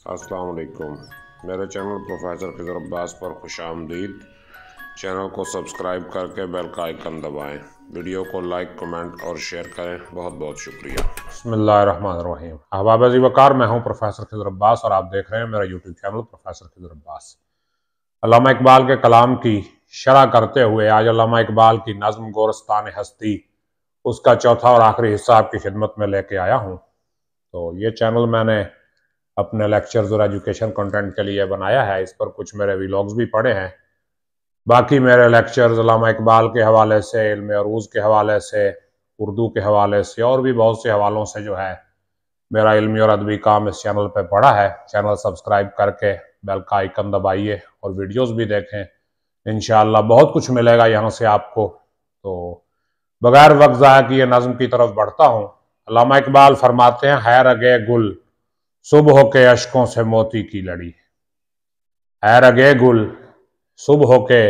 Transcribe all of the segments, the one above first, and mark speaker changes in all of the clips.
Speaker 1: अस्सलाम वालेकुम। मेरे चैनल प्रोफेसर खिज़र अब्बास पर खुशामदीद। चैनल को सब्सक्राइब करके बेल का आइकन दबाएं। वीडियो को लाइक, कमेंट और शेयर करें। बहुत बहुत शुक्रिया। बिस्मिल्लाहिर्रहमानिर्रहीम। अहबाब अज़ीज़ वक़ार, मैं हूँ प्रोफेसर खिज़र अब्बास और आप देख रहे हैं मेरा YouTube channel professor Khizar Abbas. Allama Iqbal के कलाम की शरह करते हुए आज अल्लामा इकबाल की नज़्म गोरस्तान हस्ती उसका चौथा और आखिरी हिस्सा आपकी खिदमत में लेके आया हूँ। तो ये चैनल मैंने अपने लेक्चर्स और एजुकेशन कंटेंट के लिए बनाया है। इस पर कुछ मेरे व्लॉग्स भी पड़े हैं। बाकी मेरे लेक्चर्स अल्लामा इकबाल के हवाले से, इल्म अरूज़ के हवाले से, उर्दू के हवाले से और भी बहुत से हवालों से जो है मेरा इल्मी और अदबी काम इस चैनल पे पड़ा है। चैनल सब्सक्राइब करके बेल का आइकन दबाइए और वीडियोस भी देखें। इंशाअल्लाह बहुत कुछ मिलेगा यहाँ से आपको। तो बगैर वक्त ज़ाया किए नज़्म की तरफ बढ़ता हूँ। अल्लामा इकबाल फरमाते हैं, है रगे गुल सुबह के अशकों से मोती की लड़ी। है रगे गुल सुबह के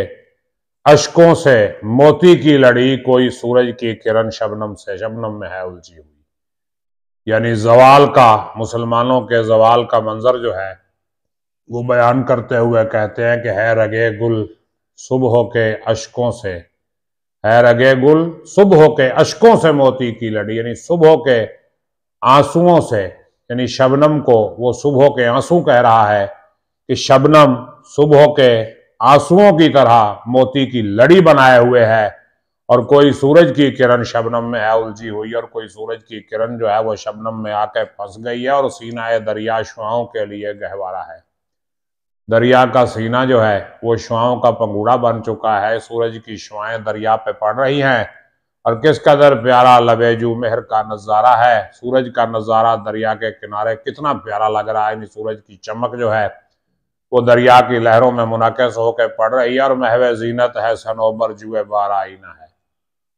Speaker 1: अशकों से मोती की लड़ी, कोई सूरज की किरण शबनम से शबनम में है उलझी हुई। यानी जवाल का, मुसलमानों के जवाल का मंजर जो है वो बयान करते हुए कहते हैं कि है रगे गुल सुबह के अशकों से, है रगे गुल सुबह के अशकों से मोती की लड़ी। यानी सुबह के आंसुओं से, यानी शबनम को वो सुबह के आंसू कह रहा है कि शबनम सुबह के आंसुओं की तरह मोती की लड़ी बनाए हुए है और कोई सूरज की किरण शबनम में है उलझी हुई, और कोई सूरज की किरण जो है वो शबनम में आके फंस गई है और सीना दरिया शुआओं के लिए गहवारा है। दरिया का सीना जो है वो शुआओं का पंगूड़ा बन चुका है। सूरज की शुआएं दरिया पे पड़ रही हैं और किस कदर प्यारा लबेजू मेहर का नज़ारा है। सूरज का नज़ारा दरिया के किनारे कितना प्यारा लग रहा है। सूरज की चमक जो है वो दरिया की लहरों में मुनक़िस होकर पड़ रही है। और महवे जीनत है सनोबर जुए बार आईना है।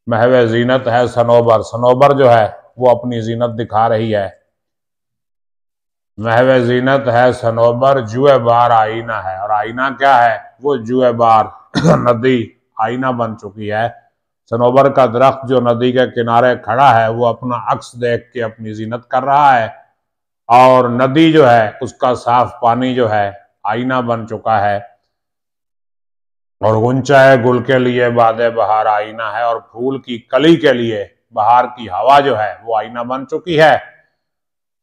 Speaker 1: महवे जीनत है सनोबर, सनोबर जो है वो अपनी जीनत दिखा रही है। महवे जीनत है सनोबर जुए बार आईना है। और आईना क्या है? वो जुए बार नदी आईना बन चुकी है। सनोबर का दरख्त जो नदी के किनारे खड़ा है वो अपना अक्स देख के अपनी जीनत कर रहा है, और नदी जो है उसका साफ पानी जो है आईना बन चुका है। और गुंचाए गुल के लिए बादे बहार आईना है, और फूल की कली के लिए बहार की हवा जो है वो आईना बन चुकी है।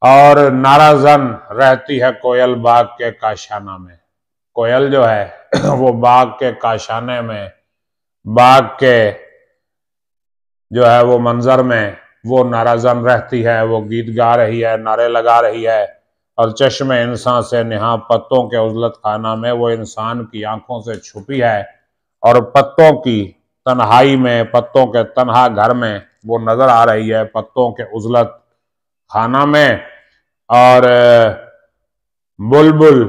Speaker 1: और नाराजन रहती है कोयल बाग के काशाना में। कोयल जो है वो बाग के काशाने में, बाग के जो है वो मंजर में वो नाराजन रहती है। वो गीत गा रही है, नारे लगा रही है। और चश्मे इंसान से निहा पत्तों के उजलत खाना में वो इंसान की आंखों से छुपी है, और पत्तों की तन्हाई में, पत्तों के तन्हा घर में वो नजर आ रही है, पत्तों के उजलत खाना में। और बुलबुल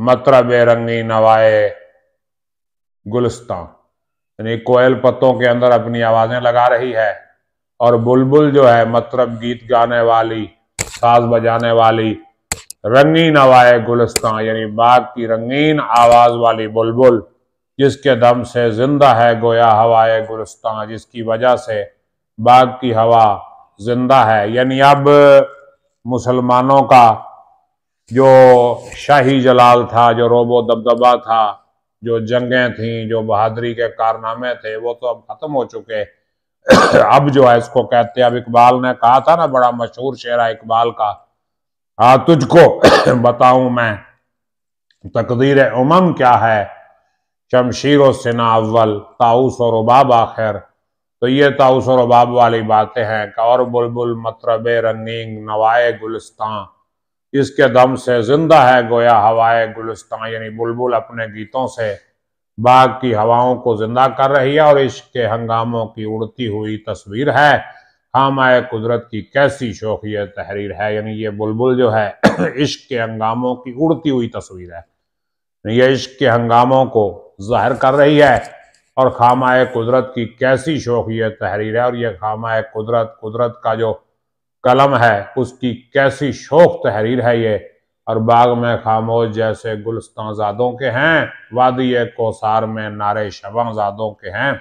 Speaker 1: मतरब रंगी नवाए गुलिस्तां, यानी कोयल पत्तों के अंदर अपनी आवाजें लगा रही है, और बुलबुल जो है मतलब गीत गाने वाली, साज बजाने वाली, रंगीन नवाए गुलिस्तां, यानी बाग की रंगीन आवाज वाली बुलबुल, जिसके दम से जिंदा है गोया हवाए गुलिस्तां, जिसकी वजह से बाग की हवा जिंदा है। यानी अब मुसलमानों का जो शाही जलाल था, जो रोबो दबदबा था, जो जंगें थीं, जो बहादुरी के कारनामे थे, वो तो अब खत्म हो चुके। अब जो है इसको कहते हैं, अब इकबाल ने कहा था ना, बड़ा मशहूर शेर है इकबाल का, तुझको बताऊं मैं तकदीर उमम क्या है, शमशीर और सिना अव्वल ताउस और रुबाब आखिर। तो ये ताउस और रुबाब वाली बातें हैं कि और बुलबुल मतरब रंगीन नवाए गुलिस्तां, इसके दम से जिंदा है गोया हवाए गुलिस्तां, यानी बुलबुल अपने गीतों से बाग की हवाओं को जिंदा कर रही है। और इश्क के हंगामों की उड़ती हुई तस्वीर है, खामाए कुदरत की कैसी शोख ये तहरीर है। यानी ये बुलबुल जो है इश्क के हंगामों की उड़ती हुई तस्वीर है, ये इश्क के हंगामों को जाहिर कर रही है। और खामाए कुदरत की कैसी शोख ये तहरीर है, और ये खामाए कुदरत, कुदरत का जो कलम है उसकी कैसी शोख तहरीर है ये। और बाग में खामोश जैसे गुलस्तां ज़ादों के हैं, वादी कोसार में नारे शबां ज़ादों के हैं।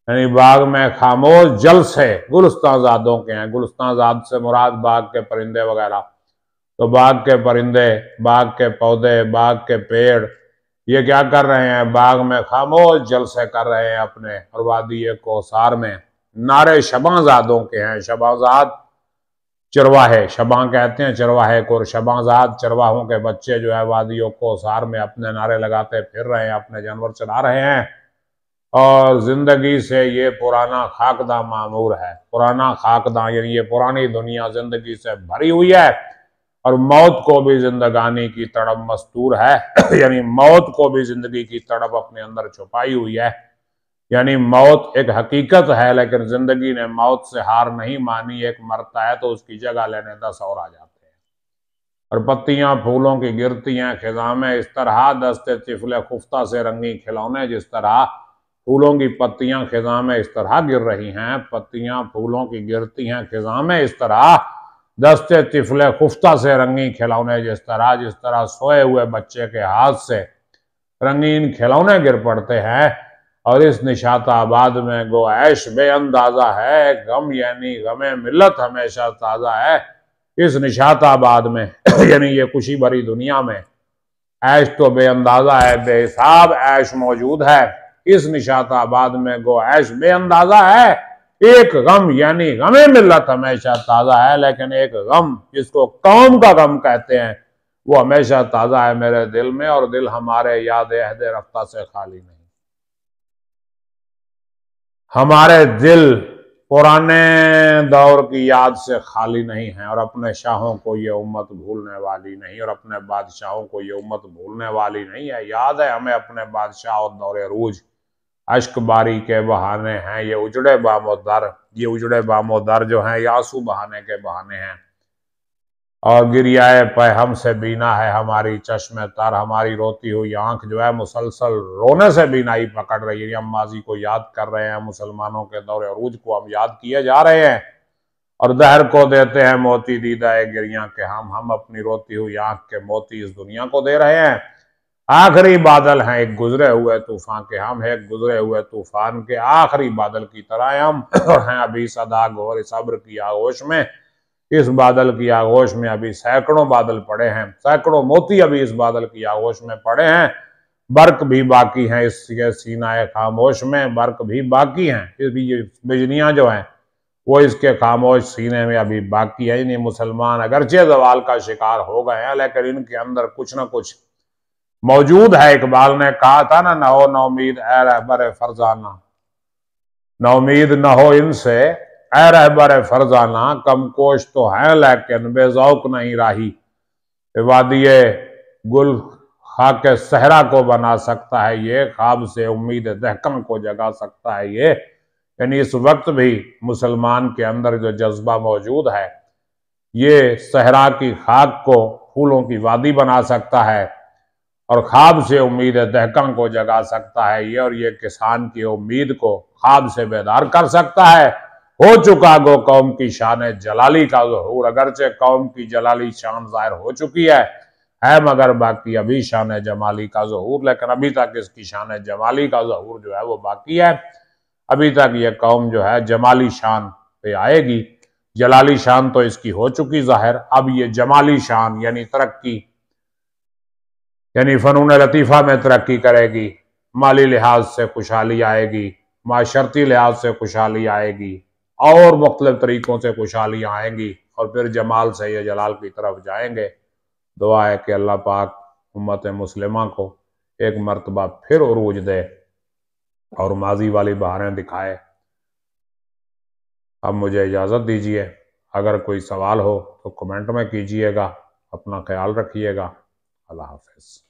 Speaker 1: यानी बाग में खामोश जल से गुलस्तां ज़ादों के हैं। गुलस्तां ज़ाद से मुराद बाग के परिंदे वगैरह, तो बाग के परिंदे, बाग के पौधे, बाग के पेड़ ये क्या कर रहे हैं, बाग में खामोश जलसे कर रहे हैं अपने, और वादी कौसार में नारे शबाजादों के हैं। शबाजाद चरवाहे, शबा कहते हैं चरवाहे को, और शबाजाद चरवाहों के बच्चे जो है वादियों कौसार में अपने नारे लगाते फिर रहे हैं, अपने जानवर चला रहे हैं। और जिंदगी से ये पुराना खाकदा मामूर है, पुराना खाकदा यानी ये पुरानी दुनिया जिंदगी से भरी हुई है, और मौत को भी जिंदगानी की तड़प मस्तूर है यानी मौत को भी जिंदगी की तड़प अपने अंदर छुपाई हुई है। यानी मौत एक हकीकत है, लेकिन जिंदगी ने मौत से हार नहीं मानी। एक मरता है तो उसकी जगह लेने 10 और आ जाते हैं। और पत्तियां फूलों की गिरती हैं खिजा में, इस तरह दस्ते तिफले खुफ्ता से रंगी खिलौने, जिस तरह फूलों की पत्तियां खिजा में इस तरह गिर रही हैं, पत्तियां फूलों की गिरती हैं खिजा में इस तरह, दस्ते तिफले खुफ्ता से रंगी खिलौने, जिस तरह सोए हुए बच्चे के हाथ से रंगीन खिलौने गिर पड़ते हैं। और इस निशाताबाद में गो ऐश बेअंदाजा है, गम यानी गमे मिल्लत हमेशा ताजा है। इस निशाताबाद में यानी ये खुशी भरी दुनिया में ऐश तो बेअंदाजा है, बेहिसाब ऐश मौजूद है। इस निशाताबाद में गो ऐश बेअंदाजा है, एक गम यानी गमे मिल्लत हमेशा ताजा है, लेकिन एक गम जिसको कौम का गम कहते हैं वो हमेशा ताजा है मेरे दिल में, और दिल हमारे याद अहद रफ्ता से खाली नहीं। हमारे दिल पुराने दौर की याद से खाली नहीं है, और अपने शाहों को ये उम्मत भूलने वाली नहीं, और अपने बादशाहों को ये उम्मत भूलने वाली नहीं है। याद है हमें अपने बादशाह और दौरे रूज, अश्क बारी के बहाने हैं ये उजड़े बामोदर, ये उजड़े बामोदर जो हैं ये आंसू बहाने के बहाने हैं। और गिरियाए पैहम से बीना है हमारी चश्मे तर, हमारी रोती हुई आंख जो है मुसलसल रोने से बीनाई पकड़ रही है। हम माजी को याद कर रहे हैं, मुसलमानों के दौरे अरूज को हम याद किए जा रहे हैं, और दहर को देते हैं मोती दीदा गिरिया के हम अपनी रोती हुई आंख के मोती इस दुनिया को दे रहे हैं। आखिरी बादल हैं एक गुजरे हुए तूफान के, हम एक गुजरे हुए तूफान के आखिरी बादल की तरह हम हैं अभी सदा घोर सब्र की आगोश में। इस बादल की आगोश में अभी सैकड़ों बादल पड़े हैं, सैकड़ों मोती अभी इस बादल की आगोश में पड़े हैं। बर्क भी बाकी हैं इसके सीनाए खामोश में, बर्क भी बाकी हैं, बिजलियां जो हैं वो इसके खामोश सीने में अभी बाकी है। यानी मुसलमान अगरचे जवाल का शिकार हो गए हैं, लेकिन इनके अंदर कुछ ना कुछ मौजूद है। इकबाल ने कहा था ना, न हो नौमीद ए रहबर फरजाना, नौमीद न हो इनसे ए रहबर फरजाना, कम कोश तो है लेकिन बेजौक नहीं राही। वादिये गुल खाके सहरा को बना सकता है ये, ख्वाब से उम्मीद दहकन को जगा सकता है ये। यानी इस वक्त भी मुसलमान के अंदर जो जज्बा मौजूद है ये सहरा की खाक को फूलों की वादी बना सकता है, और ख्वाब से उम्मीद दहकन को जगा सकता है ये, और ये किसान की उम्मीद को ख्वाब से बेदार कर सकता है। हो चुका गो कौम की शान जलाली का ज़हूर, अगरचे कौम की जलाली शान जाहिर हो चुकी है मगर बाकी अभी शान जमाली का ज़हूर, लेकिन अभी तक इसकी शान जमाली का ज़हूर जो है वो बाकी है। अभी तक ये कौम जो है जमाली शान पे आएगी। जलाली शान तो इसकी हो चुकी जाहिर, अब ये जमाली शान यानी तरक्की, यानी फनून लतीफ़ा में तरक्की करेगी, माली लिहाज से खुशहाली आएगी, माशरती लिहाज से खुशहाली आएगी, और मुख्तलिफ तरीक़ों से खुशहालियाँ आएंगी, और फिर जमाल से ये जलाल की तरफ जाएंगे। दुआ है कि अल्लाह पाक उम्मत मुस्लिमा को एक मरतबा फिर उरूज दे और माजी वाली बहारें दिखाए। अब मुझे इजाज़त दीजिए, अगर कोई सवाल हो तो कमेंट में कीजिएगा। अपना ख्याल रखिएगा। अल्लाह हाफ़िज़।